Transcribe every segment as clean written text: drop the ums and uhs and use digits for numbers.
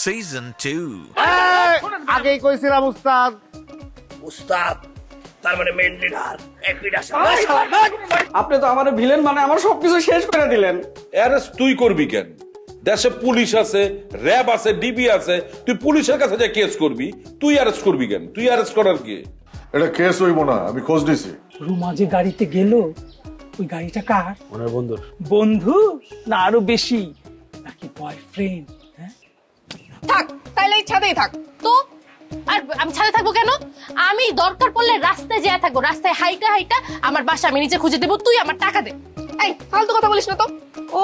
Season 2. আগেই কইছিলাম উস্তাদ। উস্তাদ তার মানে মেন লিডার আপনি তো আমার ভিলেন মানে আমার সবকিছু শেষ করে দিলেন। অ্যারেস্ট তুই করবি কেন? দেশে পুলিশ আছে, র্যাব আছে, ডিবি আছে, তুই পুলিশের কাছে যা কেস করবি, তুই অ্যারেস্ট করবি কেন? তুই অ্যারেস্ট করার কি? এটা কেস হইব না, আমি খোঁজ নিছি। রুমা যে গাড়িতে গেল ওই গাড়িটা কার? ওনার বন্ধুর। বন্ধু না আরো বেশি নাকি বয়ফ্রেন্ড? থাক তাইলে এই ছাদেই থাক তো। আর আমি ছাদে থাকবো কেন? আমি দরকার পড়লে রাস্তায় যেয়ে থাকবো, রাস্তায় হাইটা হাইটা আমার বাসা আমি নিজে খুঁজে দেবো, তুই আমার টাকা দে। এই ফালতু কথা বলিস না তো। ও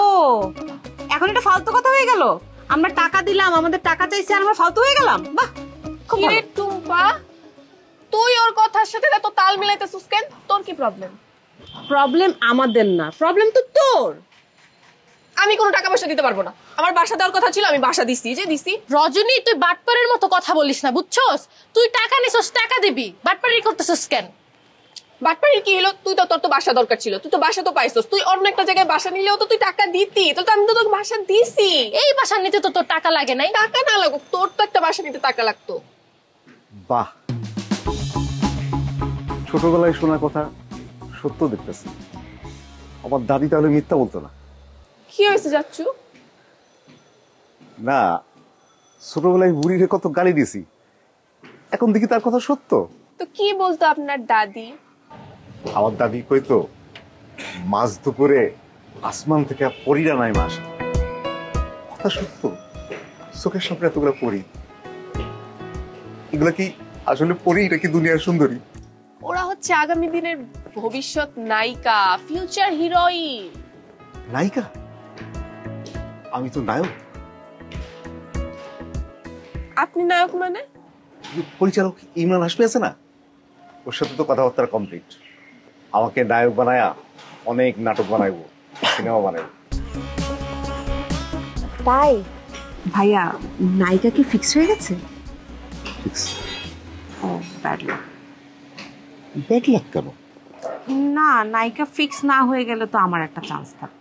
এখন এটা ফালতু কথা হয়ে গেল? আমরা টাকা দিলাম, আমাদের টাকা চাইছে আর আমরা ফালতু হয়ে গেলাম? বাহ খুব ভালো। টুম্পা তুই ওর কথার সাথে এত তাল মিলাইতেছিস কেন? তোর কি প্রবলেম? প্রবলেম আমাদের না, প্রবলেম তো তোর। আমি কোনো টাকা পয়সা দিতে পারবো না। আমার বাসা দেওয়ার কথা ছিল, আমি বাসা দিছি যে দিছি। রজনী তুই বাটপারের মতো কথা বলিস না, বুঝছস? তুই টাকা নিছস, টাকা দিবি, বাটপারি করতেছস কেন? বাটপারি কি হলো? তুই তো তোর তো বাসা দরকার ছিল, তুই তো বাসা তো পাইছস। তুই অন্য একটা জায়গায় বাসা নিলেও তো তুই টাকা দিতি, তো আমি তো তোকে বাসা দিছি। এই বাসা নিতে তো তোর টাকা লাগে নাই। টাকা না লাগুক, তোর তো একটা বাসা নিতে টাকা লাগতো। বাহ, ছোটবেলায় শোনা কথা সত্য দেখতেছি। আমার দাদি তাহলে মিথ্যা বলতো না। কি হয়েছে যাচ্ছু? না, ছোটবেলায় বুড়িরে কত গালি দিছি, এখন দেখি তার কথা সত্য। তো কি বলতো আপনার দাদি? আমার দাদি কইতো মাছ দুপুরে আসমান থেকে পরীরা নাই মাস। কথা সত্য, চোখের সামনে এতগুলো পরী। এগুলা কি আসলে পরী, এটা কি দুনিয়ার সুন্দরী? ওরা হচ্ছে আগামী দিনের ভবিষ্যৎ নায়িকা, ফিউচার হিরোইন। নায়িকা? আমি তো নায়ক। আপনি নায়ক মানে? পরিচালক ইমরান হাশমি আছে না, ওর সাথে তো কথাবার্তা কমপ্লিট। আমাকে নায়ক বানায়া অনেক নাটক বানাইবো, সিনেমা বানাইবো। তাই ভাইয়া নায়িকা কি ফিক্স হয়ে গেছে? ফিক্স? ও ব্যাড লাক। ব্যাড লাক কেন? না, নায়িকা ফিক্স না হয়ে গেলে তো আমার একটা চান্স থাকতো।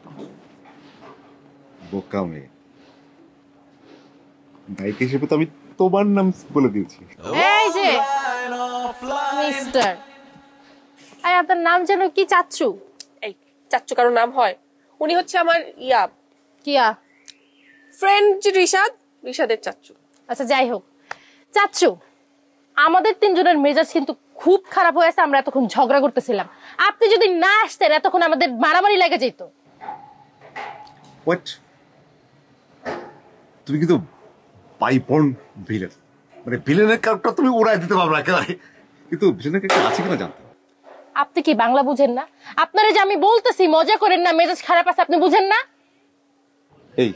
বোকা মেয়ে, নায়িকা হিসেবে তো আমি তোমার নাম বলে দিয়েছি। এই যে মিস্টার, আরে আপনার নাম যেন কি? চাচ্চু? এই চাচ্চু কারো নাম হয়? উনি হচ্ছে আমার কিয়া ফ্রেন্ড রিশাদ, রিশাদের চাচ্চু। আচ্ছা যাই হোক, চাচ্চু আমাদের তিনজনের মেজাজ কিন্তু খুব খারাপ হয়েছে। আমরা এতক্ষণ ঝগড়া করতেছিলাম, আপনি যদি না আসতেন এতক্ষণ আমাদের মারামারি লেগে যেত। হোয়াট? তুমি কিন্তু বাইপর্ন ভিলেন, মানে ভিলেনের ক্যারেক্টার তুমি উড়াই দিতে পারবে একেবারে, কিন্তু ভিলেনের ক্যারেক্টার আছে কিনা জানতে। আপনি কি বাংলা বুঝেন না? আপনারা যে আমি বলতেছি মজা করেন না, মেজাজ খারাপ আছে, আপনি বুঝেন না? এই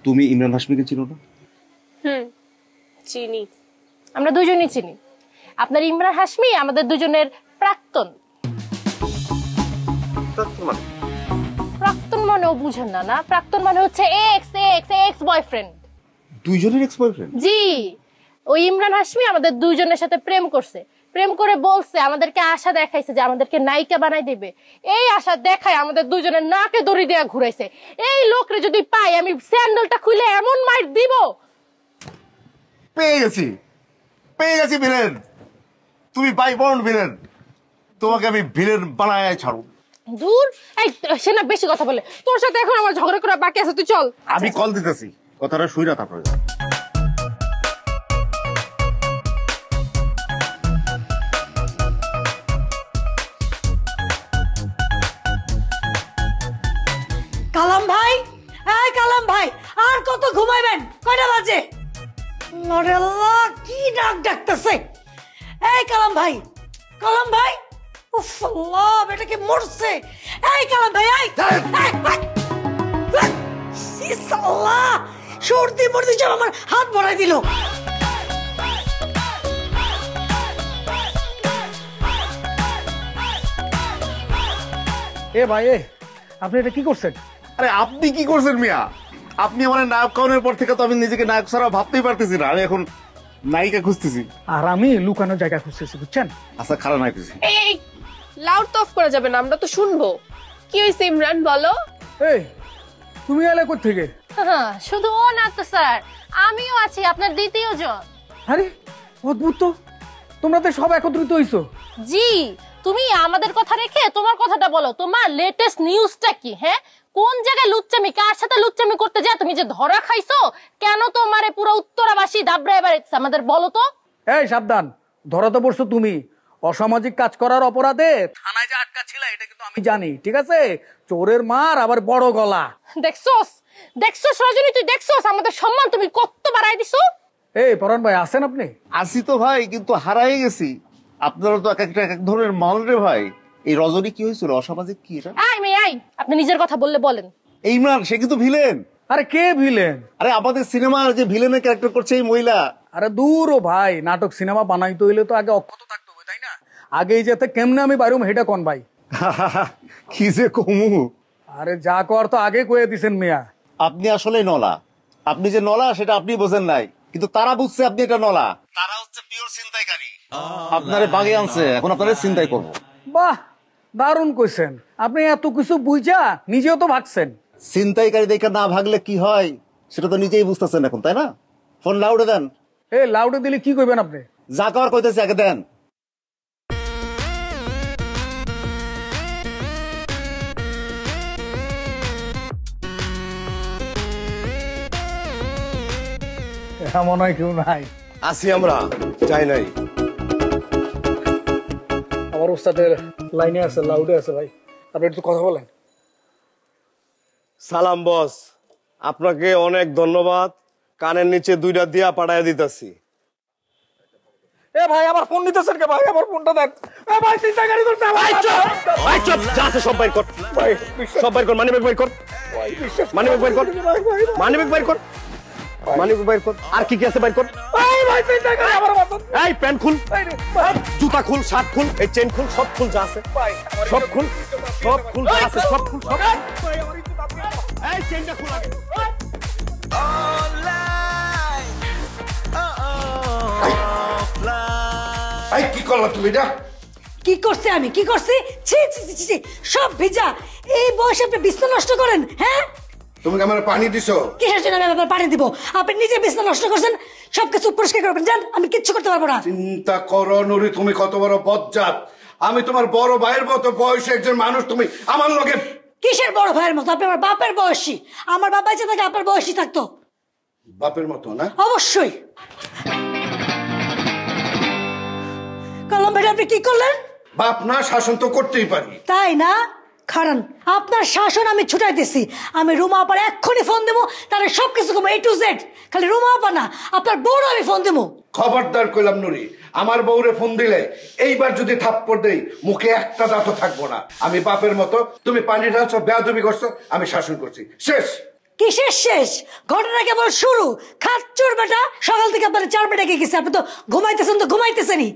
তুমি ইমরান হাশমিকে চিনো না? চিনি, আমরা দুজনই চিনি। আপনার ইমরান হাশমি আমাদের দুজনের প্রাক্তন। প্রাক্তন মানেও বুঝেন না? না, প্রাক্তন মানে হচ্ছে এক্স এক্স এক্স বয়ফ্রেন্ড। দুইজনের এক্স বয়ফ্রেন্ড? জি, ওই ইমরান হাশমি আমাদের দুইজনের সাথে প্রেম করছে। প্রেম করে বলছে, আমাদেরকে আশা দেখাইছে যে আমাদেরকে নায়িকা বানাই দিবে। এই আশা দেখায় আমাদের দুইজনের নাকে দড়ি দেয়া ঘুরাইছে। এই লোকরে যদি পাই আমি স্যান্ডেলটা খুলে এমন মাইর দিব। পেয়ে গেছি, পেয়ে গেছি ভিলেন। তুমি বাইপর্ন ভিলেন, তোমাকে আমি ভিলেন বানায় ছাড়ব। দূর, এই সে না বেশি কথা বলে। তোর সাথে এখন আমার ঝগড়া করা বাকি আছে, তুই চল। আমি কল দিতেছি, কথাটা শুইরা তারপরে। কালাম ভাই, এই কালাম ভাই, আর কত ঘুমাইবেন? কয়টা বাজে? আরে আল্লাহ, কি ডাক ডাকতেছে! এই কালাম ভাই, কালাম ভাই, উফ আল্লাহ, বেটা কি মরছে! এই কালাম ভাই, এই আল্লাহ, সর্দি মর্দি সব আমার হাত ভরাই দিল। এ ভাই, আপনি এটা কি করছেন? আরে আপনি কি করছেন মিয়া? আপনি আমার নায়ক কাউনের পর থেকে তো আমি নিজেকে নায়ক ছাড়া ভাবতেই পারতেছি না। আমি এখন নায়িকা খুঁজতেছি। আর আমি লুকানোর জায়গা খুঁজতেছি, বুঝছেন? আচ্ছা খারাপ নায়ক খুঁজছি। এই লাউড তো অফ করা যাবে না, আমরা তো শুনবো। কি হয়েছে ইমরান, বলো। এই তুমি এলে কোথা থেকে? শুধু ও না তো স্যার, আমিও আছি আপনার দ্বিতীয় জন। আরে অদ্ভুত তো, তোমরা তো সব একত্রিত হইছো। জি, তুমি আমাদের কথা রেখে তোমার কথাটা বলো। তোমার লেটেস্ট নিউজটা কি? হ্যাঁ, কোন জায়গায় লুচ্চামি, কার সাথে লুচ্চামি করতে যা তুমি যে ধরা খাইছো? কেন তোমারে পুরো উত্তরাবাসী দাবড়ায় বেড়াইছে আমাদের বলো তো। এই সাবধান, ধরা তো পড়ছো তুমি। অসামাজিক কাজ করার অপরাধে থানায় যে আটকা ছিল এটা কিন্তু আমি জানি, ঠিক আছে? চোরের মার আবার বড় গলা। দেখছোস দেখছোস রজনী, তুই দেখছোস আমাদের সম্মান তুমি কত বাড়াই দিছো। এই পরাণ ভাই আছেন আপনি? আসি তো ভাই, কিন্তু হারাই গেছি। আপনারা তো এক একটা এক ধরনের মাল রে ভাই। এই রজনী কি হয়েছিল? অসামাজিক কি এটা? আপনি নিজের কথা বললে বলেন। এই ইমরান, সে কিন্তু ভিলেন। আরে কে ভিলেন? আরে আমাদের সিনেমার যে ভিলেনের ক্যারেক্টার করছে এই মহিলা। আরে দূর ও ভাই, নাটক সিনেমা বানাইতে হইলে তো আগে অক্ষত থাকতে হবে, তাই না? আগেই যেতে কেমনে আমি বাইরুম হেটা কোন ভাই? কি যে কমু। আরে যা কর তো আগে কয়ে দিছেন মিয়া। আপনি আসলে নলা। আপনি যে নলা সেটা আপনি বোঝেন নাই, কিন্তু তারা বুঝছে আপনি এটা নলা। তারা হচ্ছে পিওর ছিনতাইকারী। আপনারে বাগে আনছে, এখন আপনারে ছিনতাই করবো। বাহ, দারুণ কইছেন আপনি। এত কিছু বুঝা নিজেও তো ভাগছেন। ছিনতাইকারী দেখে না ভাগলে কি হয় সেটা তো নিজেই বুঝতেছেন এখন, তাই না? ফোন লাউডে দেন। এ লাউডে দিলে কি কইবেন আপনি? যা কর কইতেছে আগে দেন। এমন হয় কেউ নাই। আসি আমরা, যাই নাই। আমার ওস্তাদের লাইনে আছে, লাউডে আছে ভাই, আপনি একটু কথা বলেন। সালাম বস, আপনাকে অনেক ধন্যবাদ। কানের নিচে 2টা দিয়া পাঠাইয়া দিতেছি। এ ভাই আমার ফোন নিতেছেন কে ভাই? আমার ফোনটা দেন। এ ভাই চিন্তাকারী করতে ভাই চুপ, যা আছে সব বাইর কর। ভাই সব বাইর কর, মানিব্যাগ বাইর কর। মানিব্যাগ বাইর কর, মানিব্যাগ বাইর কর, মানিব্যাগ বাইর কর। আর কি কি আছে বাইর কর। ভাই ভাই চিন্তাকারী আমার বাবা। এই প্যান্ট খুল, জুতা খুল, শার্ট খুল, এই চেন খুল, সব খুল যা আছে। সব খুল, সব খুল যা আছে, সব খুল, সব। এই চেনটা খুল আগে। এই কি করলা তুমি এটা? কি করছি আমি? কি করছি? ছি ছি ছি ছি, সব ভিজা। এই বয়সে আপনি বিছনা নষ্ট করেন? হ্যাঁ, তুমি কি আমার পানি দিছো? কিসের জন্য আমি আপনার পানি দিব? আপনি নিজে বিছনা নষ্ট করছেন, সবকিছু পরিষ্কার করবেন। জান, আমি কিচ্ছু করতে পারবো না। চিন্তা করো নুরি, তুমি কত বড় বজ্জাত। আমি তোমার বড় ভাইয়ের মতো বয়সে একজন মানুষ, তুমি আমার লগে। কিসের বড় ভাইয়ের মতো? আপনি আমার বাপের বয়সী। আমার বাবা যে থাকে আপনার বয়সী থাকতো। বাপের মতো না? অবশ্যই। কলম ভাই, আপনি কি করলেন? বাপ না, শাসন তো করতেই পারি। তাই না? খারান, আপনার শাসন আমি ছুটাইতেছি। আমি রুমা আপার এক্ষুনি ফোন দেবো, তাহলে সবকিছু কমো A to Z। খালি রুমা আপা না, আপনার বউরও আমি ফোন দেবো। খবরদার কইলাম নুরি, আমার বউরে ফোন দিলে এইবার যদি থাপ্পড় দেই মুখে একটা দাঁতও থাকবো না। আমি বাপের মতো, তুমি পানি ঢালছো, বেয়াদবি করছো, আমি শাসন করছি, শেষ। কিসের শেষ? ঘটনা কেবল শুরু। খাচ্চুর বেটা, সকাল থেকে আপনার 4 বেটা কে গেছে। আপনি তো ঘুমাইতেছেন, তো ঘুমাইতেছেনই।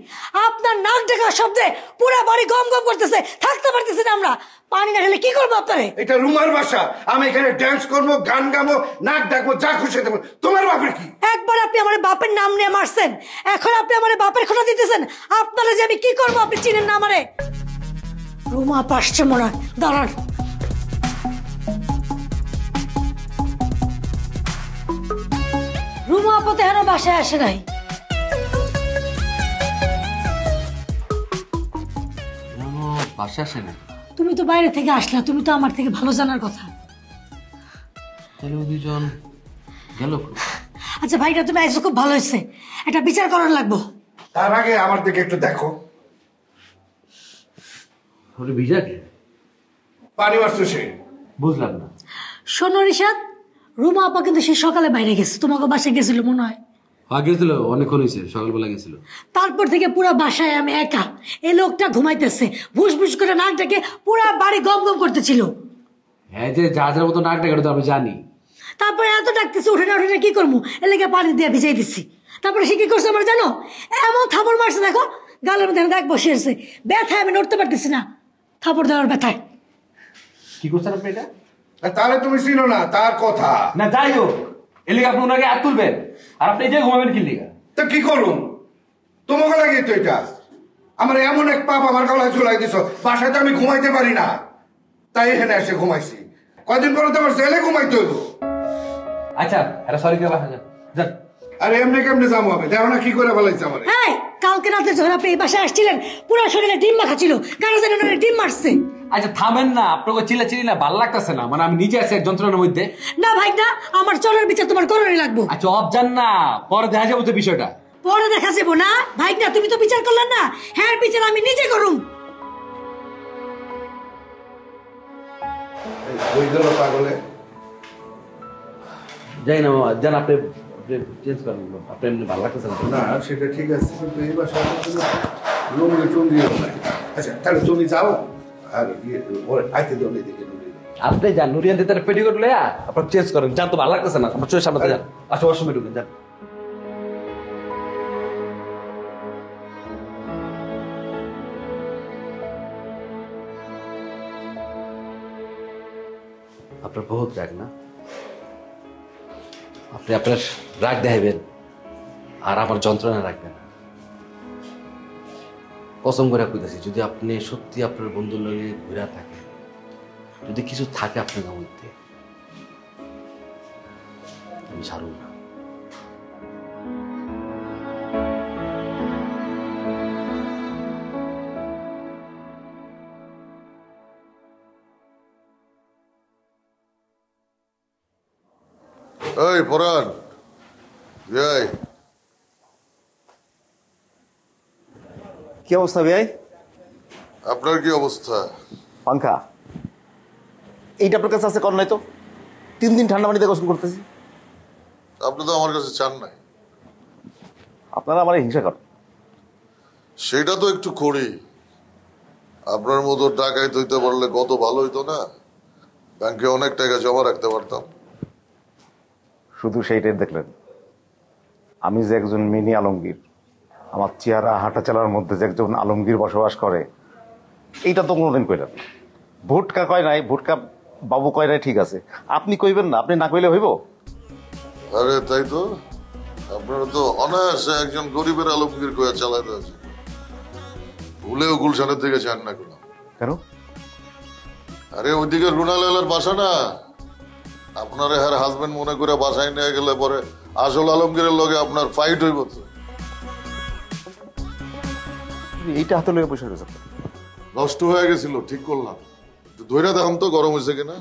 আপনার নাক ডাকা শব্দে পুরা বাড়ি গম গম করতেছে, থাকতে পারতেছি না আমরা। পানি না ঢেলে কি করবো আপনারে? এটা রুমার বাসা, আমি এখানে ড্যান্স করবো, গান গাবো, নাক ডাকবো, যা খুশি দেবো। তোমার বাপের কি? একবার আপনি আমার বাপের নাম নিয়ে মারছেন, এখন আপনি আমার বাপের খোঁটা দিতেছেন। আপনারা যে আমি কি করবো আপনি চিনেন না আমারে। রুমা পাসছে মনে হয়, দাঁড়ান। রুমা আপাতে হেন বাসায় আসে নাই। বাসায় আসে না? তুমি তো বাইরে থেকে আসলা, তুমি তো আমার থেকে ভালো জানার কথা। তাহলে ও দুজন গেল। আচ্ছা ভাইটা, তুমি আইসো, খুব ভালো হয়েছে। একটা বিচার করার লাগবো। তার আগে আমার দিকে একটু দেখো। ওরে ভিজা কে? পানি মারছে সে। বুঝলাম না। শোনো রিশাদ, রুমা আপা কিন্তু সে সকালে বাইরে গেছে, তোমাকে বাসায় গেছিল মনে হয়। গেছিল, অনেকক্ষণ হয়েছে, সকালবেলা গেছিল। তারপর থেকে পুরো বাসায় আমি একা। এই লোকটা ঘুমাইতেছে, ভুস ভুস করে নাক ডেকে পুরা বাড়ি গম গম করতেছিল। হ্যাঁ, যে যা যার মতো নাক ডাকে তো আমি জানি। তারপরে এত ডাকতেছে, উঠে না উঠে না কি করবো, এলাকা পানি দিয়ে ভিজাই দিচ্ছি। তারপরে সে কি করছে আমার জানো? এমন থাপড় মারছে, দেখো গালের মধ্যে দাগ বসে আছে। ব্যথায় আমি নড়তে পারতেছি না, থাপড় দেওয়ার ব্যথায়। কি করছেন আপনি এটা? তাহলে তুমি চিনো না তার কথা? না, যাই হোক, এলিগা আপনি ওনাকে হাত তুলবেন আর আপনি যে ঘুমাবেন কি লিগা? তো কি করুন, তোমাকে লাগিয়ে তো এটা। আমার এমন এক পাপ আমার গলায় ঝুলাই দিছো, বাসায় তো আমি ঘুমাইতে পারি না, তাই এখানে এসে ঘুমাইছি। কয়দিন পরে তো আমার জেলে ঘুমাইতে হইব। আচ্ছা এটা সরি কে বাসা যান। আরে এমনি কেমনি যাবো আমি, দেখো না কি করে বলাইছে আমার। এই কালকে রাতে যখন আপনি এই বাসায় আসছিলেন পুরো শরীরে ডিম মাখা ছিল, কারো যেন ডিম মারছে। আচ্ছা থামেন না, আপনাকে চিল্লাচিল্লি না ভাল লাগতেছে না, মানে আমি নিজে আছি এক যন্ত্রণার মধ্যে। না ভাই না, আমার চলের বিচার তোমার করণই লাগবো। আচ্ছা অফ যান না, পরে দেখা যাবো তো বিষয়টা। পরে দেখা যাবো না ভাই না, তুমি তো বিচার করলেন না, হ্যাঁ বিচার আমি নিজে করুম। ওই গেল পাগলে। যাই না মামা, যান আপনি চেঞ্জ করেন, আপনি এমনি ভালো লাগতেছে না সেটা ঠিক আছে, কিন্তু এই বাসায় লুঙ্গি টুঙ্গিও নাই। আচ্ছা তাহলে তুমি যাও আর ওর আইতে দাও এদিকে। আপনি যান নুরিয়ান দিয়ে তার পেটিকোট লইয়া আপনার চেঞ্জ করেন, যান তো ভালো লাগতেছে না, আমার চোখের সামনে যান। আচ্ছা ওয়াশরুমে ঢুকেন, যান। আপনার বহুত রাগ না, আপনি আপনার রাগ দেখাইবেন আর আমার যন্ত্রণা রাখবেন। কসম করে কইতাছি, যদি আপনি সত্যি আপনার বন্ধুর লগে ঘুরে থাকেন, যদি কিছু থাকে আপনার মধ্যে, আমি ছাড়ুন না। এই পরান, এই কি অবস্থা ভাই? আপনার কি অবস্থা? পাঙ্খা এইটা আপনার কাছে আছে, কর নাই তো? 3 দিন ঠান্ডা পানিতে গোসল করতেছি। আপনি তো আমার কাছে চান নাই। আপনারা আমার হিংসা করেন। সেটা তো একটু করি। আপনার মতো টাকায় তৈতে পারলে কত ভালো হইতো না, ব্যাংকে অনেক টাকা জমা রাখতে পারতাম। শুধু সেইটাই দেখলেন, আমি যে একজন মিনি আলমগীর, আমার চেহারা হাঁটা চালার মধ্যে যে একজন আলমগীর বসবাস করে, এইটা তো কোনোদিন কইলেন। ভুটকা কয় নাই, ভুটকা বাবু কয় নাই, ঠিক আছে, আপনি কইবেন না, আপনি না কইলে হইব? আরে তাই তো, আপনারা তো অনায়াসে একজন গরিবের আলমগীর কয়ে চালাতে আছে। ভুলেও গুলশানের থেকে চান না কেন? কেন? আরে ওইদিকে রুনালালার বাসা না, আপনার হ্যার হাজবেন্ড মনে করে বাসায় নিয়ে গেলে পরে আসল আলমগীরের লগে আপনার ফাইট হইব তো। এইটা হাতে লয়ে বসে রয়েছে। নষ্ট হয়ে গেছিল, ঠিক করলাম, ধৈর্য দেখাম তো গরম হয়েছে কিনা।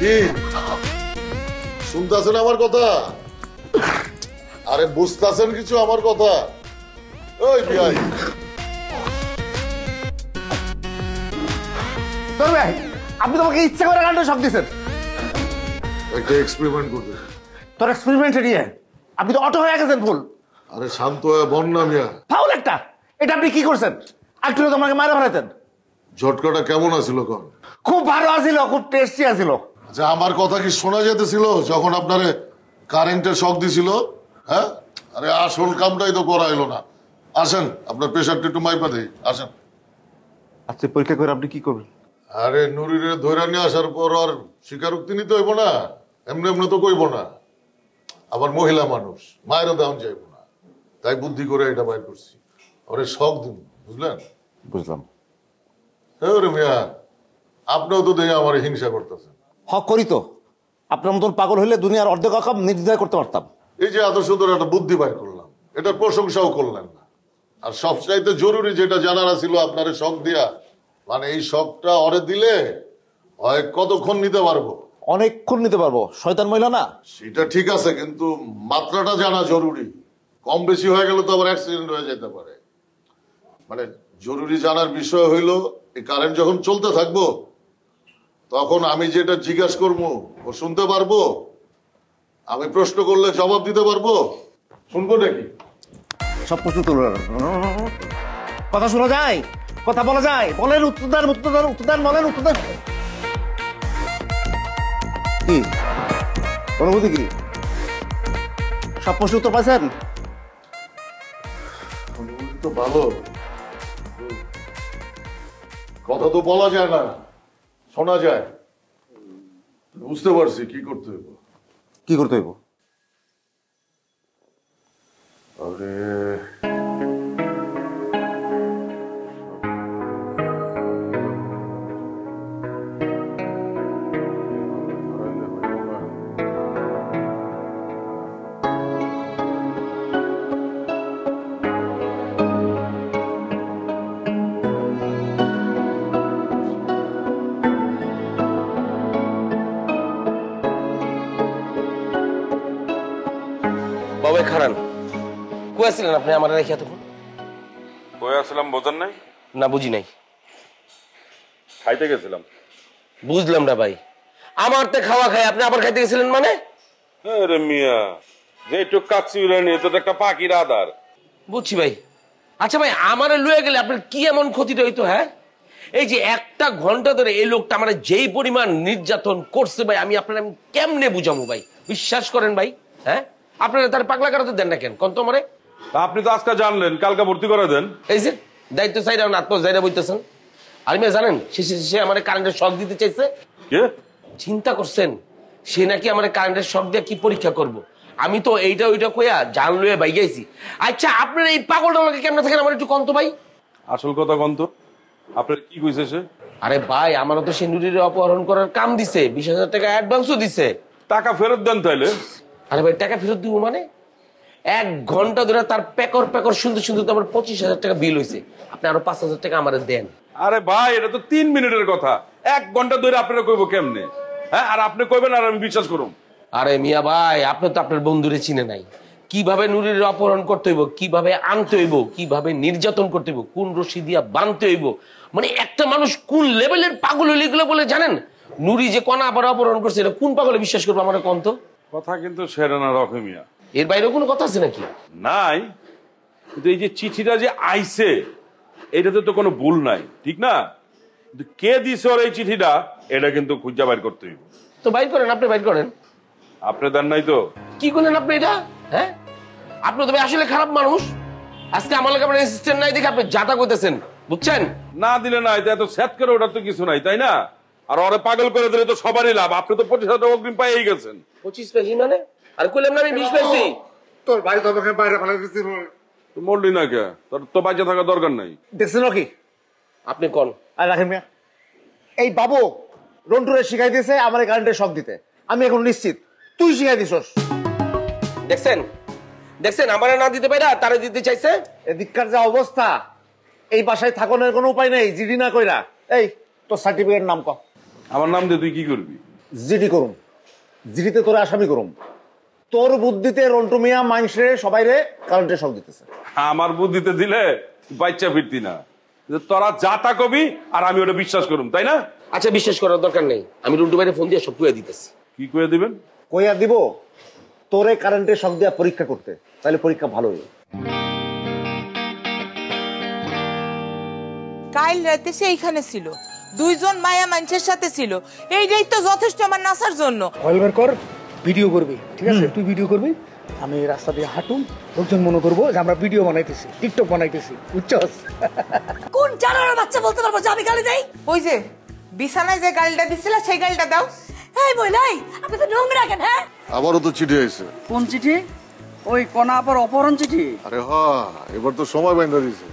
কি শুনতেছেন আমার কথা? আরে বুঝতেছেন কিছু আমার কথা? ওই বিয়াই আপনি তোমাকে ইচ্ছা করে কারণে শখ দিচ্ছেন। একটা এক্সপেরিমেন্ট করবে। তোর এক্সপেরিমেন্ট নিয়ে আপনি তো অটো হয়ে গেছেন ফুল। আরে শান্ত হয়ে বন্যা মিয়া, ফাউল একটা। এটা আপনি কি করছেন? একটু তোমাকে মারা ফেলাইতেন। ঝটকাটা কেমন আছিল কন? খুব ভালো আছিল, খুব টেস্টি আছিল। আচ্ছা আমার কথা কি শোনা যেতেছিল যখন আপনারে কারেন্টের শক দিছিল? হ্যাঁ, আরে আসল কামটাই তো করা এলো না। আসেন আপনার প্রেশারটা একটু মাইপা দেই, আসেন। আচ্ছা পরীক্ষা করে আপনি কি করবেন? আরে নুরিরে ধরে নিয়ে আসার পর আর স্বীকারোক্তি নিতে হইব না, এমনি এমনি তো কইব না। আবার মহিলা মানুষ, মায়েরও দাম যাইব না, তাই বুদ্ধি করে এটা বাইর করছি। ওরে শখ দিন, বুঝলেন? বুঝলাম। রে মিয়া, আপনিও তো দেখে আমার হিংসা করতেছেন। হক করি তো, আপনার মতন পাগল হইলে দুনিয়ার অর্ধেক কাম নির্দ্বিধায় করতে পারতাম। এই যে এত সুন্দর একটা বুদ্ধি বাইর করলাম, এটার প্রশংসাও করলেন না। আর সবচাইতে জরুরি যেটা জানার ছিল আপনার শখ দিয়া, মানে এই শখটা অরে দিলে হয় কতক্ষণ নিতে পারবো? অনেকক্ষণ নিতে পারবো, শয়তান মহিলা না। সেটা ঠিক আছে, কিন্তু মাত্রাটা জানা জরুরি। কম বেশি হয়ে গেলে তো আবার অ্যাক্সিডেন্ট হয়ে যেতে পারে। মানে জরুরি জানার বিষয় হইলো, এই কারেন্ট যখন চলতে থাকবো তখন আমি যেটা জিজ্ঞাসা করবো ও শুনতে পারবো, আমি প্রশ্ন করলে জবাব দিতে পারবো, শুনবো নাকি? সব প্রশ্ন তুলে কথা শোনা যায়, কথা বলা যায়, বলেন উত্তর দেন, উত্তর দেন, উত্তর দেন, বলেন উত্তর দেন। কি অনুভূতি কি? সব প্রশ্ন উত্তর পাইছেন? অনুভূতি তো ভালো, কথা তো বলা যায় না, শোনা যায়। বুঝতে পারছি কি করতে হইব। কি করতে হইব? আরে আছিলেন আপনি আমার রেখে তখন? কই আসলাম বোঝেন নাই? না বুঝি নাই। খাইতে গেছিলাম। বুঝলাম না ভাই, আমার তো খাওয়া খাই আপনি আবার খাইতে গেছিলেন মানে? আরে মিয়া, যে একটু কাচ্চি উড়ানি তো একটা পাখির আধার। বুঝছি ভাই। আচ্ছা ভাই, আমারে লয়ে গেলে আপনার কি এমন ক্ষতিটা হইতো? হ্যাঁ, এই যে 1 ঘন্টা ধরে এই লোকটা আমার যেই পরিমাণ নির্যাতন করছে ভাই, আমি আপনার আমি কেমনে বুঝামু ভাই? বিশ্বাস করেন ভাই। হ্যাঁ, আপনারা তার পাগলা করাতে দেন না কেন কোন তো আমারে? আপনি তো আজকে জানলেন, কালকে ভর্তি করে দেন। এই যে দায়িত্ব চাইরা না আত্ম যাইরা বইতেছেন। আর মেয়ে জানেন সে আমার কারেন্টের শক দিতে চাইছে। কে? চিন্তা করছেন সে নাকি আমার কারেন্টের শক দিয়ে কি পরীক্ষা করব? আমি তো এইটা ওইটা কইয়া জান লইয়া বাই গেছি। আচ্ছা আপনার এই পাগলটা লোকে কেমনে থাকেন আমার একটু কন্ত ভাই? আসল কথা কন্ত, আপনার কি কইছে সে? আরে ভাই, আমারও তো সে নুরির অপহরণ করার কাম দিছে, 20,000 টাকা অ্যাডভান্সও দিছে। টাকা ফেরত দেন তাইলে। আরে ভাই, টাকা ফেরত দিব মানে? 1 ঘন্টা ধরে তার পেকর পেকর সুন্দর সুন্দর তো আমার 25,000 টাকা বিল হয়েছে। আপনি আরো 5,000 টাকা আমারে দেন। আরে ভাই, এটা তো 3 মিনিটের কথা, 1 ঘন্টা ধরে আপনারা কইব কেমনে? হ্যাঁ, আর আপনি কইবেন আর আমি বিশ্বাস করুম? আরে মিয়া ভাই, আপনি তো আপনার বন্ধুরে চিনে নাই। কিভাবে নুরির অপহরণ করতে হইব, কিভাবে আনতে হইব, কিভাবে নির্যাতন করতে হইব, কোন রশি দিয়া বাঁধতে হইব, মানে একটা মানুষ কোন লেভেলের পাগল হইলে এগুলো বলে জানেন? নুরি যে কণা আবার অপহরণ করছে, এটা কোন পাগলে বিশ্বাস করবো আমার কন্ত? কথা কিন্তু সেটা না রকমিয়া। এর বাইরে কোনো কথা আছে নাকি? নাই, কিন্তু এই যে চিঠিটা যে আইছে এটাতে তো কোনো ভুল নাই, ঠিক না? কিন্তু কে দিছে ওর এই চিঠিটা, এটা কিন্তু খুঁজে বাইর করতে হইব। তো বাইর করেন, আপনি বাইর করেন। আপনি দেন নাই তো? কি করলেন আপনি এটা? হ্যাঁ, আপনি তো আসলে খারাপ মানুষ। আজকে আমার লাগে আপনার অ্যাসিস্ট্যান্ট নাই দেখে আপনি যাতা করতেছেন, বুঝছেন? না দিলে না, এত সেট করে ওটার তো কিছু নাই, তাই না? আর ওরে পাগল করে দিলে তো সবারই লাভ। আপনি তো 25,000 টাকা অগ্রিম পাইয়েই গেছেন। 25 পাইছি মানে? আর কইলাম না আমি 20 পাইছি। তোর ভাই তো আমাকে বাইরে ফেলে দিচ্ছি। তো মরলি না কে? তোর তো বাঁচে থাকার দরকার নাই। দেখছেন কি আপনি কোন? আর রাখেন মিয়া, এই বাবু রন্টুরে শিখাই দিয়েছে আমার কারেন্টের শক দিতে। আমি এখন নিশ্চিত তুই শিখাই দিছস। দেখছেন দেখছেন, আমারে না দিতে পাইরা তারে দিতে চাইছে। এদিককার যা অবস্থা, এই বাসায় থাকানোর কোনো উপায় নেই জিডি না কইরা। এই তোর সার্টিফিকেট নাম ক। আমার নাম দিয়ে তুই কি করবি? জিডি করুম, জিডিতে তোরে আসামি করুম। তোর বুদ্ধিতে রন্টু মিয়া মানুষে সবাই রে কারেন্টের শক দিতেছে। আমার বুদ্ধিতে দিলে বাচ্চা ফিরতি না। তোরা যাতা কবি আর আমি ওটা বিশ্বাস করুম, তাই না? আচ্ছা, বিশ্বাস করার দরকার নেই, আমি রন্টু ভাইরে ফোন দিয়ে সব কইয়া দিতেছি। কি কইয়া দিবেন? কইয়া দিব তোরে কারেন্টের শক দিয়া পরীক্ষা করতে, তাহলে পরীক্ষা ভালো হইবে। কাল রাতে সে এইখানে ছিল, 2 জন মায়া মানুষের সাথে ছিল। এইটাই তো যথেষ্ট আমার নাসার জন্য। মোবাইল বের কর, ভিডিও করবি, ঠিক আছে? তুই ভিডিও করবি, আমি রাস্তা দিয়ে হাঁটুম, লোকজন মনে করবো যে আমরা ভিডিও বানাইতেছি, টিকটক বানাইতেছি, বুঝছস? কোন জানার বাচ্চা বলতে পারবো যে আমি গালি দেই? ওই যে বিছানায় যে গালটা দিছিল সেই গালটা দাও। এই বলাই, আপনি তো নোংরা কেন? হ্যাঁ, আবারও তো চিঠি আইছে। কোন চিঠি? ওই কোনা আবার অপহরণ চিঠি? আরে হ্যাঁ, এবার তো সময় বাইন্ধা দিছে।